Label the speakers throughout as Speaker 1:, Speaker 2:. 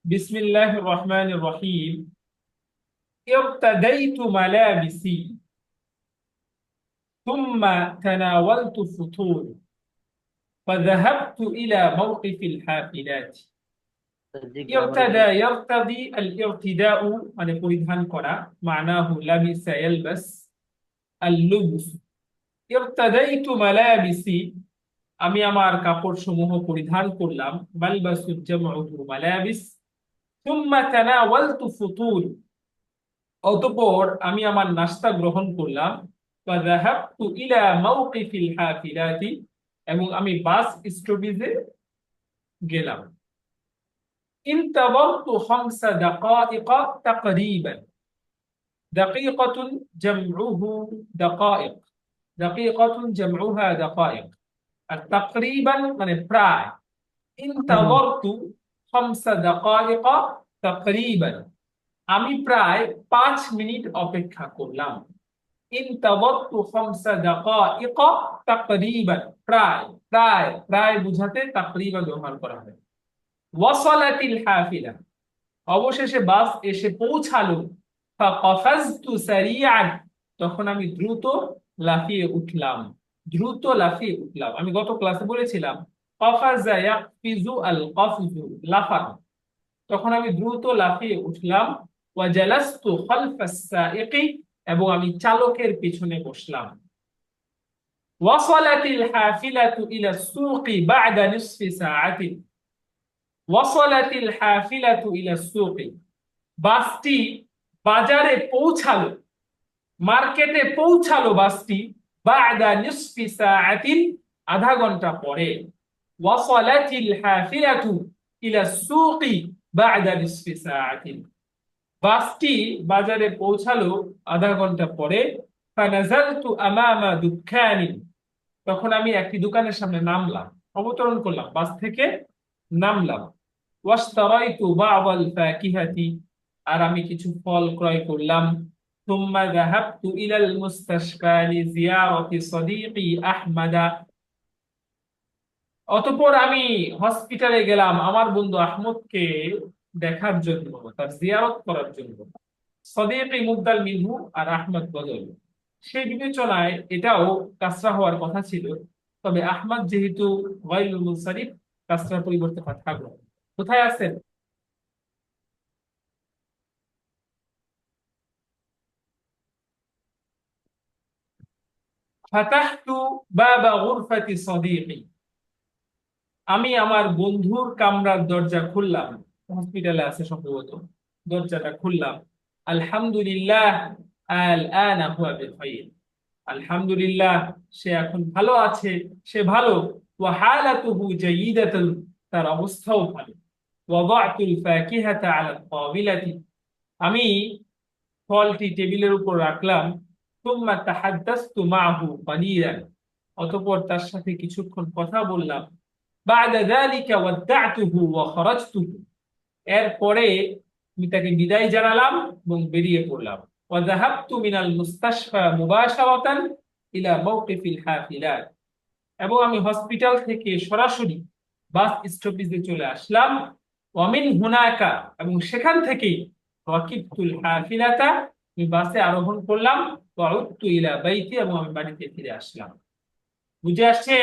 Speaker 1: বিসমিল্লাহির রহমানির রহিম। ارتديت ملابسي ثم تناولت فطوري فذهبت إلى موقف الحافلات।
Speaker 2: জি গ্রামারে
Speaker 1: ارتدى
Speaker 2: ভুল।
Speaker 1: يرتدي الارتداء মানে পরিধান করা معناه لبس يلبس اللبس। ارتديت ملابسي আমি আমার কাপড় সমূহ পরিধান করলাম। মালবাসু জামউহু মালাবিস। ثم تناولت فطوري অতঃপর আমি আমার নাস্তা গ্রহণ করলাম। فذهبت إلى موقف الحافلات এবং আমি বাস স্টপেজে গেলাম। انتظرت 5 دقائق تقريبا। دقيقة جمعه دقائق، دقيقة جمعها دقائق، আর تقريبا মানে প্রায়। انتظرت 5 دقائق تقريبا আমি প্রায় 5 মিনিট অপেক্ষা করলাম। ইনতাযারতু 5 দাকাইক তাকরিবান প্রায় প্রায় প্রায় বুঝাতে তাকরিবান ব্যবহার করা হয়। ওয়াসালাতিল হাফিলা অবশেষে বাস এসে পৌঁছালো। ফাকাফাজতু সারিআন তখন আমি দ্রুত লাফিয়ে উঠলাম। দ্রুত লাফিয়ে উঠলাম। আমি গত ক্লাসে বলেছিলাম কাফাজা ইয়াকফিজু আল কাফজু লাফানো। তখন আমি দ্রুত লাফিয়ে উঠলাম। ওয়াজালাস্তু খালফাস সাইকি এবং আমি চালকের পিছনে বসলাম। ওয়াসালাতিল হাফিলাতু ইলা সুকি বা'দা নিসফি সাআতিন। ওয়াসালাতিল হাফিলাতু ইলা সুকি বাসটি বাজারে পৌঁছালো, মার্কেটে পৌঁছালো বাসটি। বা'দা নিসফি সাআতিন আধা ঘন্টা পরে। ওয়াসালাতিল হাফিলাতু ইলা সুকি বা'দা নিসফি সাআতিন বাসটি বাজারে পৌঁছালো আধা ঘন্টা পরে। ফানাজালতু আমামা দুক্কানিন তখন আমি একটি দোকানের সামনে নামলাম, অবতরণ করলাম, বাস থেকে নামলাম। ওয়াশতারাইতু বা'দাল ফাকিহাতি আর আমি কিছু ফল ক্রয় করলাম। থুম্মা যাহাবতু ইলাল মুস্তাশফা লিজিয়ারাতি সাদীকি আহমাদা অতঃপর আমি হসপিটালে গেলাম আমার বন্ধু আহমদকে দেখার জন্য, তার জিয়ারত করার জন্য। সদীকি মুবদাল মিনহু আর আহমদ বদল। সেই বিবেচনায় এটাও কাসরা হওয়ার কথা ছিল, তবে আহমদ যেহেতু গায়রুল মুনসারিফ কাসরার পরিবর্তে ফাতহা গ্রহণ। কোথায় আছেন? ফাতাহতু বাবা গুরফাতি সদীকি আমি আমার বন্ধুর কামরার দরজা খুললাম। হসপিটালে আছে সম্ভবত। দরজাটা খুললাম। আলহামদুলিল্লাহ আল আনা হুয়া বিখাইর আলহামদুলিল্লাহ সে এখন ভালো আছে, সে ভালো। ওয়া হালাতুহু জাইয়িদাতুন তার অবস্থাও ভালো। ওয়াদাতুল ফাকিহাতা আলা তাওবিলাতি আমি ফলটি টেবিলের উপর রাখলাম। সুম্মা তাহাদ্দাসতু মাআহু কালিলান অতঃপর তার সাথে কিছুক্ষণ কথা বললাম। বা'দা যালিকা ওয়াদদা'তুহু ওয়া খারাজতু এরপরে আমি তাকে বিদায় জানালাম এবং বেরিয়ে পড়লাম। ওয়া যাহাবতু মিনাল মুস্তাশফা মুবাশারাতান ইলা মাওকিফিল হাফিলাত এবং আমি হসপিটাল থেকে সরাসরি বাস স্টপেজে চলে আসলাম। ওয়া মিন হুনাকা এবং সেখান থেকেই রাকিবতুল হাফিলাতা আমি বাসে আরোহণ করলাম। ওয়া উদতু ইলা বাইতি এবং আমি বাড়িতে ফিরে আসলাম। বুঝে আসছে?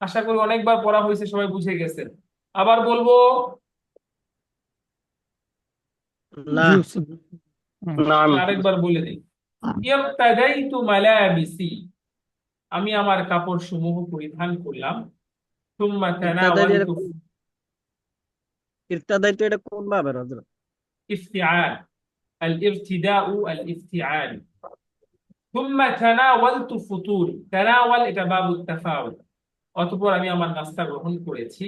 Speaker 1: আশা করি অনেকবার পড়া হয়েছে, সবাই বুঝে গেছেন। আবার বলবো?
Speaker 2: না।
Speaker 3: জি উস্তাদ।
Speaker 2: নাম
Speaker 1: আরেকবার বলে দিই। ইবতাদাইতু মালাবিসি আমি আমার কাপড় সমূহ পরিধান করলাম। সুম্মা
Speaker 2: ইরতাদাই
Speaker 1: তানাওয়ালতু
Speaker 2: ইরতাদাই তো এটা কোন ভাবে হযরত?
Speaker 1: ইফতিআল আল ইরতিদাউ আল ইফতিআল। সুম্মা তানাওয়ালতু ফুতুর তানাওয়াল এটা বাবুত তাফাউল অতঃপর আমি আমার নাস্তা গ্রহণ করেছি।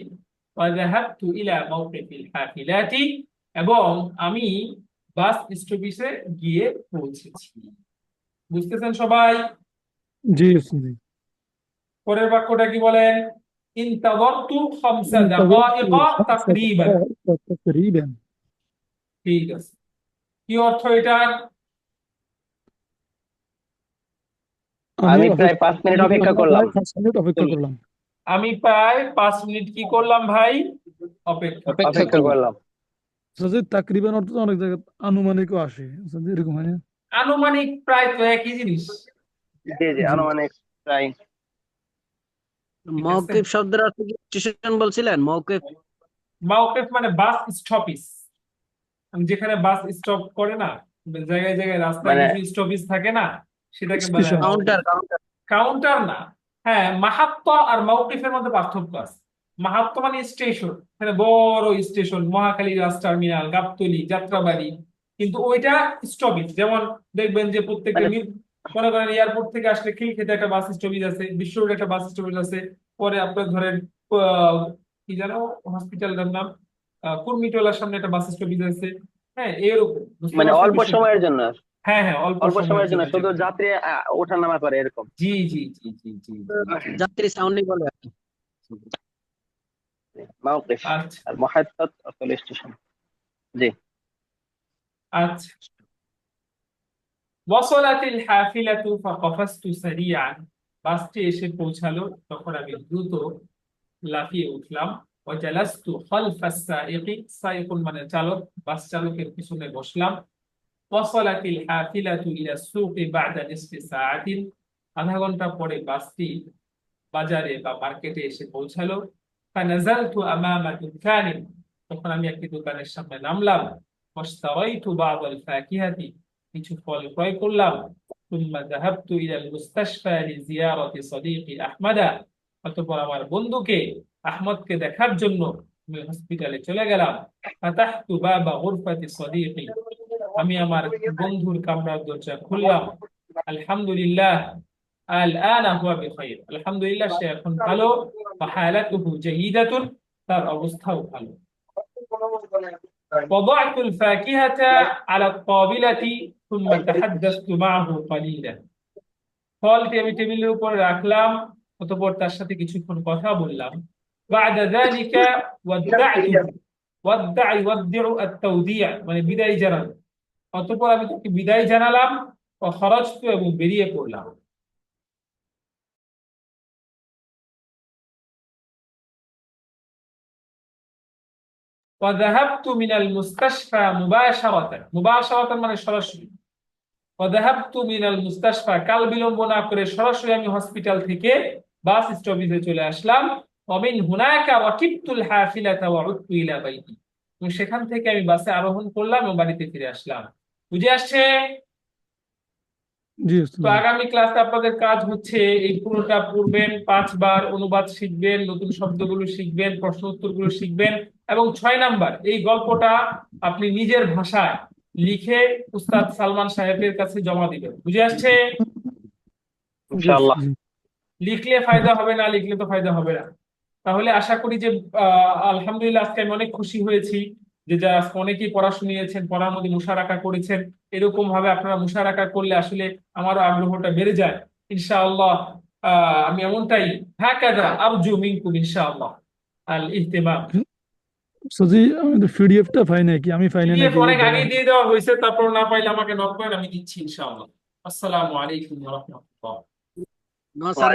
Speaker 1: ওয়া যাহাবতু ইলা মাওকিফিল হাফিলাতি এবং আমি বাস স্টপেজে গিয়ে পৌঁছেছি। বুঝতেছেন সবাই?
Speaker 3: জি উস্তাদ।
Speaker 1: পরের বাক্যটা কি বলেন? ইনতাযারতু 5 দাকাইক
Speaker 3: انتظرت 5
Speaker 1: তাকরিবান।
Speaker 3: دقائق تقريبا।
Speaker 1: ঠিক আছে, কি অর্থ এটা?
Speaker 3: আমি
Speaker 2: আমি প্রায় 5 মিনিট অপেক্ষা করলাম।
Speaker 3: প্রায় 5 মিনিট অপেক্ষা করলাম।
Speaker 1: আমি প্রায় 5 মিনিট কি করলাম ভাই? অপেক্ষা
Speaker 2: অপেক্ষা
Speaker 1: করলাম।
Speaker 2: করলাম।
Speaker 3: ওস্তাদ তাকরিবান অর্থ তো অনেক জায়গায় আনুমানিকও আসে ওস্তাদ, এরকম হয় না?
Speaker 1: আনুমানিক প্রায় তো একই জিনিস।
Speaker 2: জি জি,
Speaker 3: জি
Speaker 2: আনুমানিক প্রায়।
Speaker 1: ঠিক আছে।
Speaker 2: মওকিফ শব্দের অর্থ কি স্টেশন বলছিলেন? মওকিফ
Speaker 1: মাওকিফ মানে বাস স্টপিস, যেখানে বাস স্টপ করে না, জায়গায় জায়গায় রাস্তায়
Speaker 2: মানে
Speaker 1: কিছু স্টপিস থাকে না, সেটাকে বলা হয়
Speaker 3: স্টেশন।
Speaker 1: মাওকিফ।
Speaker 2: Counter counter.
Speaker 1: কাউন্টার না। হ্যাঁ, মাহাত্ম আর মওকিফের মধ্যে পার্থক্য আছে। মাহাত্ম মানে স্টেশন, মানে বড় station, Mohakhali bus terminal, Gabtoli, Jatrabari. কিন্তু ওইটা স্টপেজ, যেমন দেখবেন যে প্রত্যেকটা
Speaker 2: মানে
Speaker 1: মনে করেন এয়ারপোর্ট থেকে আসলে খিলক্ষেতে একটা বাস স্টপেজ আছে, বিশ্ব রোডে একটা বাস স্টপেজ আছে। পরে আপনার ধরেন আহ, কি জানো হসপিটালটার নাম, কুর্মিটোলার সামনে একটা বাস স্টপেজ আছে। হ্যাঁ, এরকম বুঝতে
Speaker 2: মানে
Speaker 1: পারছেন
Speaker 2: অল্প
Speaker 1: বিষয়টা?
Speaker 2: সময়ের জন্য,
Speaker 1: হ্যাঁ হ্যাঁ, অল্প
Speaker 2: অল্প
Speaker 1: সময়ের
Speaker 2: সময়ের জন্য
Speaker 1: জন্য
Speaker 2: শুধু
Speaker 1: যেগুলো।
Speaker 2: যাত্রী ওঠানামা করে এরকম।
Speaker 1: জি জি জি জি জি জি।
Speaker 2: যাত্রী সাউন্ডই বলে আর কি। মাওকিফ।
Speaker 1: আচ্ছা
Speaker 2: আর মুহাত্তাত আসলে স্টেশন। জি।
Speaker 1: আচ্ছা। وصلت الحافلة فقفزت سريعا। বাসটি এসে পৌঁছালো, তখন আমি দ্রুত লাফিয়ে উঠলাম। وجلست خلف السائق، সাইকুন মানে চালক, বাস চালকের পিছনে বসলাম। وصلت الحافلة إلى السوق بعد نصف ساعة। আধা ঘন্টা পরে বাসটি বাজারে বা মার্কেটে এসে পৌঁছালো। فنزلت أمام دكان، তখন আমি একটি দোকানের সামনে নামলাম। واشتريت بعض الفاكهة، কিছু ফল ক্রয় করলাম। ثم ذهبت إلى المستشفى لزيارة صديقي أحمد، অতঃপর আমার বন্ধুকে আহমদকে দেখার জন্য আমি হসপিটালে চলে গেলাম। فتحت باب غرفة صديقي، আমি আমার বন্ধুর কামরার দরজা খুললাম। আলহামদুলিল্লাহ الآن هو بخير, আলহামদুলিল্লাহ সে এখন ভালো। وحالته جيدة, তার অবস্থাও ভালো। وضعت الفاكهة على الطاولة ثم تحدثت معه قليلا। ফলটি আমি টেবিলের উপর রাখলাম, অতঃপর তার সাথে কিছুক্ষণ কথা বললাম। بعد ذلك ودعته, يودع التوديع মানে বিদায় জানানো। অতঃপর আমি তাকে বিদায় জানালাম। وخرجت, এবং বেরিয়ে পড়লাম। وذهبت من المستشفى مباشرة, مباشرة মানে সরাসরি। وذهبت من المستشفى, কাল বিলম্ব না করে সরাসরি আমি হসপিটাল থেকে বাস স্টপেজে চলে আসলাম। ومن هناك ركبت الحافلة وعدت إلى بيتي, এবং সেখান থেকে আমি বাসে আরোহণ করলাম এবং বাড়িতে ফিরে আসলাম। বুঝে আসছে?
Speaker 3: জি ওস্তাদ
Speaker 1: তো
Speaker 3: জি।
Speaker 1: আগামী ক্লাসে আপনাদের কাজ হচ্ছে এই পুরোটা পড়বেন, 5 বার অনুবাদ শিখবেন, নতুন শব্দগুলো শিখবেন, প্রশ্ন উত্তরগুলো শিখবেন, এবং 6 নাম্বার এই গল্পটা আপনি নিজের ভাষায় লিখে উস্তাদ সালমান সাহেবের কাছে জমা দিবেন। বুঝে আসছে?
Speaker 3: জি ওস্তাদ
Speaker 2: ইনশাআল্লাহ।
Speaker 3: জি।
Speaker 1: লিখলে ফায়দা হবে, না লিখলে তো ফায়দা হবে না। তাহলে আশা করি যে আলহামদুলিল্লাহ আজকে আমি অনেক খুশি হয়েছি যে যারা আজকে অনেকেই পড়া শুনিয়েছেন, পড়ার মধ্যে মুশারাকা করেছেন। এরকম ভাবে আপনারা মুশারাকা করলে আসলে আমারও আগ্রহটা বেড়ে যায় ইনশাআল্লাহ। আমি এমনটাই হাকাযা আরজু মিনকুম ইনশাআল্লাহ আল ইহতিমাম।
Speaker 3: ওস্তাদ জি, আমি তো পিডিএফটা পাই নাকি, আমি পাই না
Speaker 1: পিডিএফ
Speaker 3: নাকি
Speaker 1: অনেক
Speaker 3: দেওয়া
Speaker 1: আগেই
Speaker 3: হয়?
Speaker 1: দিয়ে দেওয়া হয়েছে, তারপর না পাইলে আমাকে নক করেন, আমি দিচ্ছি ইনশাআল্লাহ। আসসালামু আলাইকুম ওয়া রাহমাতুল্লাহ।
Speaker 2: No sir.